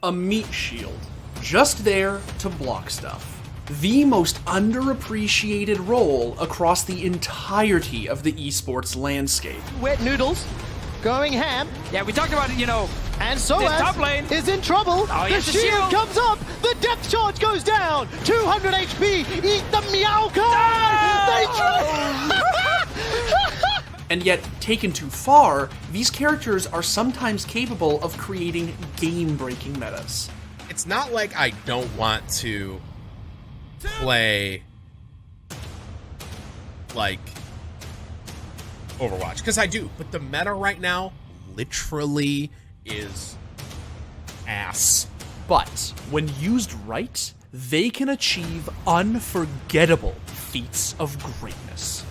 A meat shield, just there to block stuff. The most underappreciated role across the entirety of the esports landscape. Wet noodles, going ham. Yeah, we talked about it, And this Soaz top lane. is in trouble. Oh, the here's the shield shield. comes up. The depth charge goes down. 200 HP. Eat the meow card. And yet, taken too far, these characters are sometimes capable of creating game-breaking metas. It's not like I don't want to play like Overwatch, because I do, but the meta right now literally is ass. But when used right, they can achieve unforgettable feats of greatness.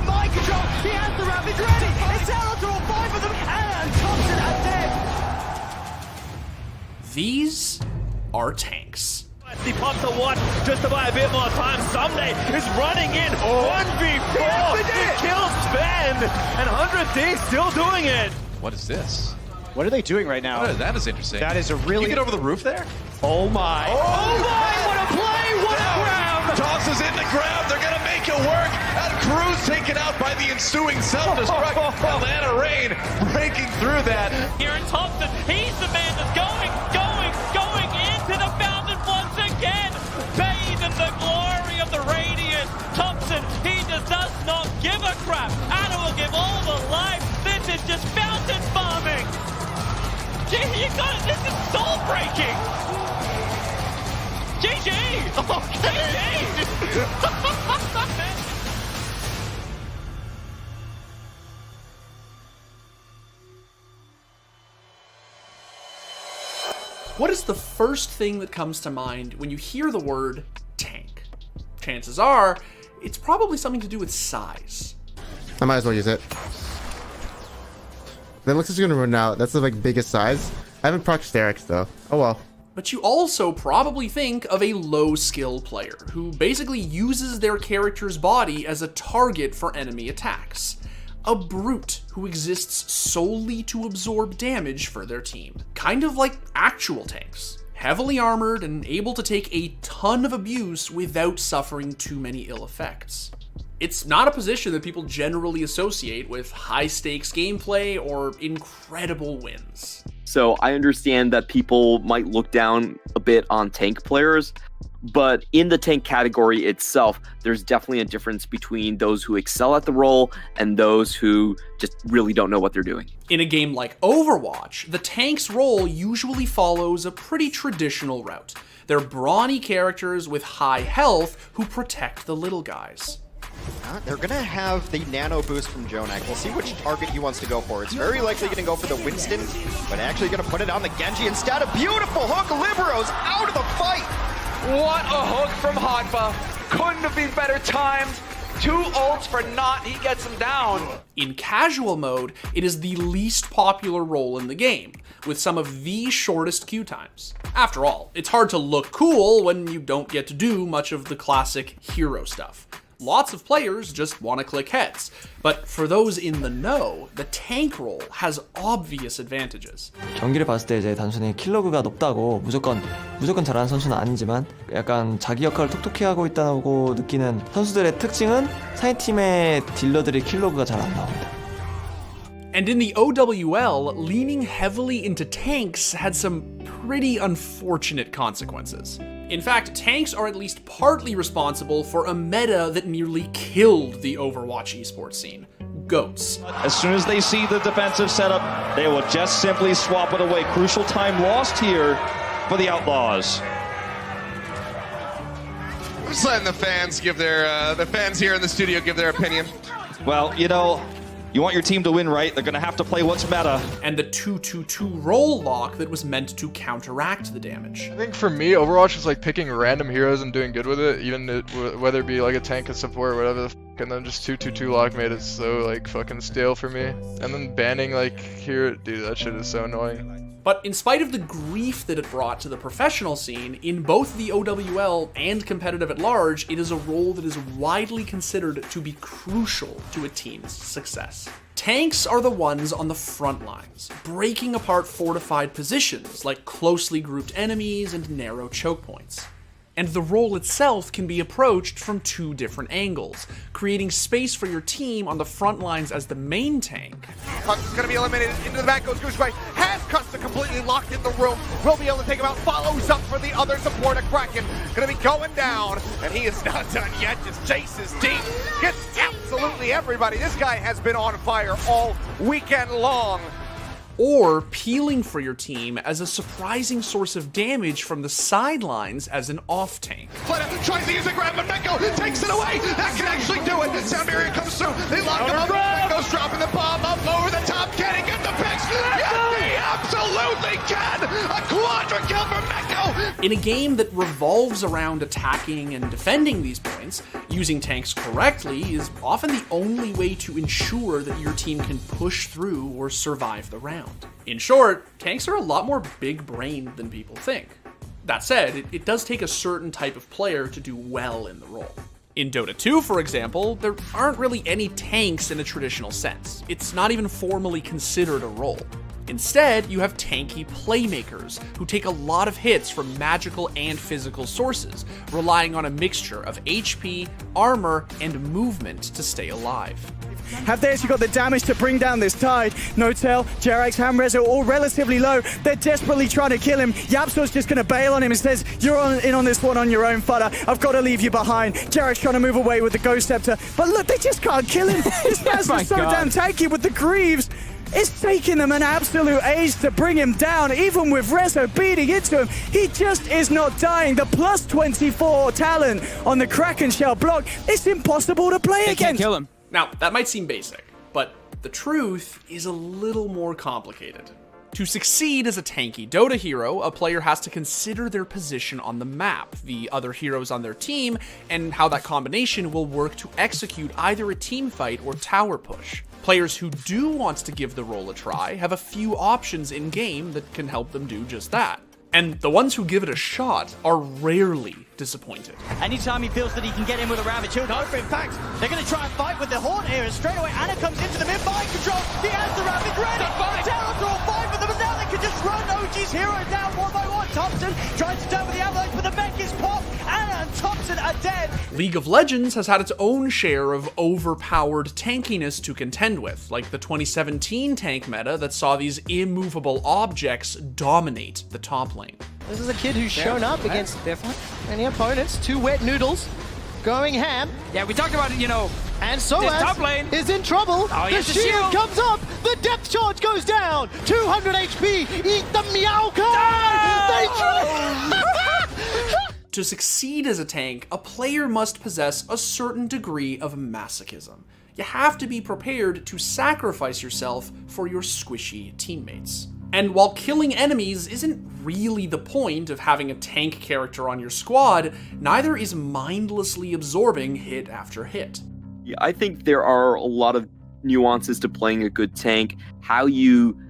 Mind control. He has the Ravage ready. It's out to all 5 of them. And Thompson at death. These are tanks. He pops a one just to buy a bit more time. Someday is running in 1v4. It kills Sven, and 100D still doing it. What is this? What are they doing right now? That is interesting. That is a Can really... you get over the roof there? Oh my. Oh my, what a play, what a grab. Tosses in the grab, they're gonna make it work. And Cruz taken out by the ensuing self-destruct. Atlanta Reign breaking through that. Here in Thompson, he's the man that's going into the fountain once again. Bathed in the glory of the radiant. Thompson, he just does not give a crap. Anna will give all the life. This is just fountain farming. Gee, you got it. This is soul breaking. GG. GG. What is the first thing that comes to mind when you hear the word tank? Chances are, it's probably something to do with size. I might as well use it. Then looks like it's gonna run out. That's the biggest size. I haven't practiced Eric's though. Oh well. But you also probably think of a low-skill player who basically uses their character's body as a target for enemy attacks. A brute who exists solely to absorb damage for their team. Kind of like actual tanks. Heavily armored and able to take a ton of abuse without suffering too many ill effects. It's not a position that people generally associate with high-stakes gameplay or incredible wins. So I understand that people might look down a bit on tank players, but in the tank category itself, there's definitely a difference between those who excel at the role and those who just really don't know what they're doing. In a game like Overwatch, the tank's role usually follows a pretty traditional route. They're brawny characters with high health who protect the little guys. They're going to have the nano boost from Jonak. We'll see which target he wants to go for. It's very likely going to go for the Winston, but actually going to put it on the Genji instead. A beautiful hook. Libero's out of the fight. What a hook from Hotba. Couldn't have been better timed. 2 ults for naught, he gets him down. In casual mode, it is the least popular role in the game, with some of the shortest queue times. After all, it's hard to look cool when you don't get to do much of the classic hero stuff. Lots of players just want to click heads, but for those in the know, the tank role has obvious advantages. 경기를 봤을 때 이제 단순히 킬러그가 높다고 무조건 잘하는 선수는 아니지만 약간 자기 역할을 톡톡히 하고 있다고 느끼는 선수들의 특징은 상대팀의 딜러들의 킬러그가 잘 안 나옵니다. And in the OWL, leaning heavily into tanks had some pretty unfortunate consequences. In fact, tanks are at least partly responsible for a meta that nearly killed the Overwatch esports scene. Goats. As soon as they see the defensive setup, they will just simply swap it away. Crucial time lost here for the Outlaws. I'm just letting the fans give their the fans here in the studio give their opinion. Well, you want your team to win, right? They're going to have to play what's meta. And the 2-2-2 roll lock that was meant to counteract the damage. I think for me, Overwatch is like picking random heroes and doing good with it, even whether it be like a tank, a support, whatever the f, and then just 2-2-2 lock made it so like fucking stale for me. And then banning like hero, dude, that shit is so annoying. But in spite of the grief that it brought to the professional scene, in both the OWL and competitive at large, it is a role that is widely considered to be crucial to a team's success. Tanks are the ones on the front lines, breaking apart fortified positions like closely grouped enemies and narrow choke points. And the role itself can be approached from two different angles, creating space for your team on the front lines as the main tank. Huck's gonna be eliminated. Into the back goes Gooseberry. Has Custa completely locked in the room. Will be able to take him out. Follows up for the other support of Kraken. Gonna be going down. And he is not done yet. Just chases deep. Gets absolutely everybody. This guy has been on fire all weekend long. Or peeling for your team as a surprising source of damage from the sidelines as an off tank. Tries to use a grab, but Mecco takes it away. That can actually do it. Sound barrier comes through. They lock him up. Mecco's dropping the bomb up over the top. Can he get the picks? Yes, he absolutely can. A quadra kill for Mecco. In a game that revolves around attacking and defending these points, using tanks correctly is often the only way to ensure that your team can push through or survive the round. In short, tanks are a lot more big-brained than people think. That said, it does take a certain type of player to do well in the role. In Dota 2, for example, there aren't really any tanks in a traditional sense. It's not even formally considered a role. Instead, you have tanky playmakers who take a lot of hits from magical and physical sources, relying on a mixture of HP, armor, and movement to stay alive. Have they actually got the damage to bring down this tide? No-Tail, Jarek's hand res are all relatively low. They're desperately trying to kill him. Yapsor's just going to bail on him and says, you're in on this one on your own, Fudder. I've got to leave you behind. Jarek's trying to move away with the Ghost Scepter. But look, they just can't kill him. This man's so damn tanky with the Greaves. It's taking them an absolute age to bring him down, even with Rezo beating into him. He just is not dying. The plus 24 talent on the Kraken Shell block, it's impossible to play against. Can't kill him. Now, that might seem basic, but the truth is a little more complicated. To succeed as a tanky Dota hero, a player has to consider their position on the map, the other heroes on their team, and how that combination will work to execute either a team fight or tower push. Players who do want to give the role a try have a few options in-game that can help them do just that. And the ones who give it a shot are rarely disappointed. Anytime he feels that he can get in with a Ravage, he'll go for it. In fact, they're going to try and fight with the Haunt here, and straight away Anna comes into the mid-mind control. He has the Ravage ready. Talents are all fine for them, and now they can just run OG's hero down one by one. Thompson tries to turn with the Avalanche, but the mech is popped. Anna and Thompson are dead. League of Legends has had its own share of overpowered tankiness to contend with, like the 2017 tank meta that saw these immovable objects dominate the top lane. This is a kid who's shown up against many opponents. Two wet noodles going ham. Yeah, we talked about it, you know. And Soaz top lane is in trouble. Oh, the shield comes up. The depth charge goes down. 200 HP. Eat the Meowka. To succeed as a tank, a player must possess a certain degree of masochism. You have to be prepared to sacrifice yourself for your squishy teammates. And while killing enemies isn't really the point of having a tank character on your squad, neither is mindlessly absorbing hit after hit. Yeah, I think there are a lot of nuances to playing a good tank, how you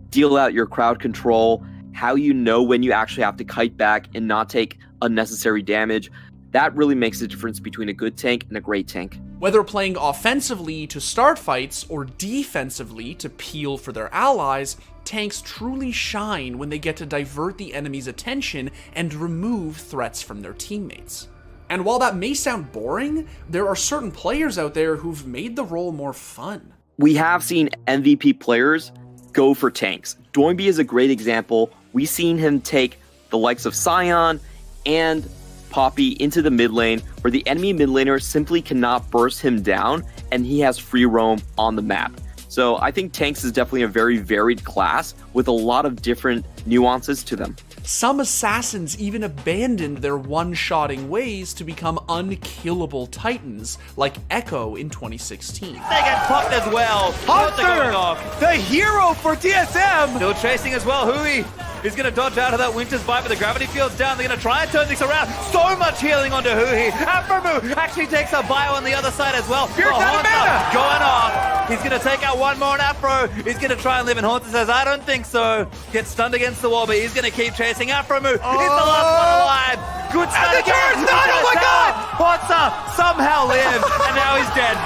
deal out your crowd control, how you know when you actually have to kite back and not take unnecessary damage. That really makes a difference between a good tank and a great tank. Whether playing offensively to start fights or defensively to peel for their allies, tanks truly shine when they get to divert the enemy's attention and remove threats from their teammates. And while that may sound boring, there are certain players out there who've made the role more fun. We have seen MVP players go for tanks. Doinby is a great example. We've seen him take the likes of Sion and Poppy into the mid lane, where the enemy mid laner simply cannot burst him down, and he has free roam on the map. So I think tanks is definitely a very varied class with a lot of different nuances to them. Some assassins even abandoned their one-shotting ways to become unkillable titans, like Echo in 2016. They get popped as well. Hunter, the hero for TSM. Still chasing as well. Hui is going to dodge out of that Winter's Bite, but the gravity field's down. They're going to try and turn this around. So much healing onto Hui. Aphromoo actually takes a bio on the other side as well. Here's that going off. He's going to take out one more on Afro. He's going to try and live, and Haunter says, I don't think so. Gets stunned against the wall, but he's going to keep chasing Aphromoo. He's the last one alive. Good stun again. Oh my God! Haunter somehow lived, and now he's dead.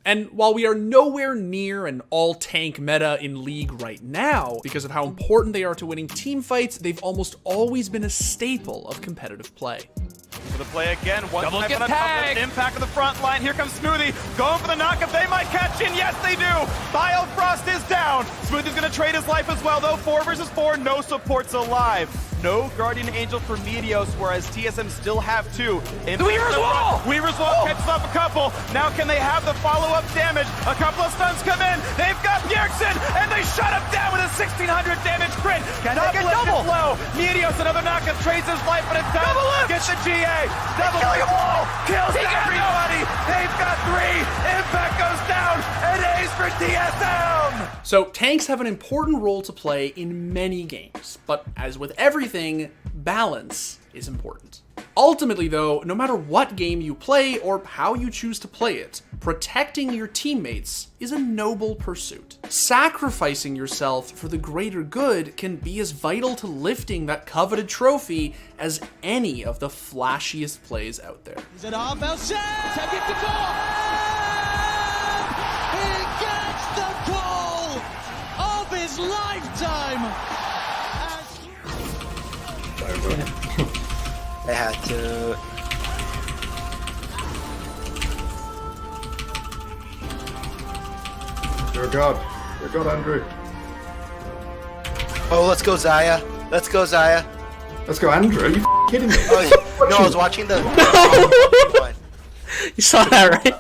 And while we are nowhere near an all-tank meta in League right now, because of how important they are to winning team fights, they've almost always been a staple of competitive play. For the play again, one time on top of impact of the front line. Here comes Smoothie, going for the knockup. They might catch in. Yes, they do. Biofrost is down. Smoothie's going to trade his life as well, though. 4 versus 4, no supports alive. No Guardian Angel for Meteos, whereas TSM still have 2. Weaver's Wall! Weaver's Wall catches up a couple. Now can they have the follow-up damage? A couple of stuns come in. They've got Bjergsen, and they shut him down with a 1600 damage crit. Can they get double? Low. Meteos, another knockup, trades his life, but it's down. Gets the GA. Double killing them all! Kills everybody. They've got 3. Impact goes down. An ace for TSM. So tanks have an important role to play in many games, but as with everything, balance is important. Ultimately though, no matter what game you play or how you choose to play it, protecting your teammates is a noble pursuit. Sacrificing yourself for the greater good can be as vital to lifting that coveted trophy as any of the flashiest plays out there. He's at arm bell shot! Take it to goal! He gets the goal of his lifetime! I had to. You're a god. You're a god, Andrew. Oh, let's go, Zaya. Let's go, Zaya. Let's go, Andrew. Are you kidding me? Oh, no, I was watching the. You saw that, right?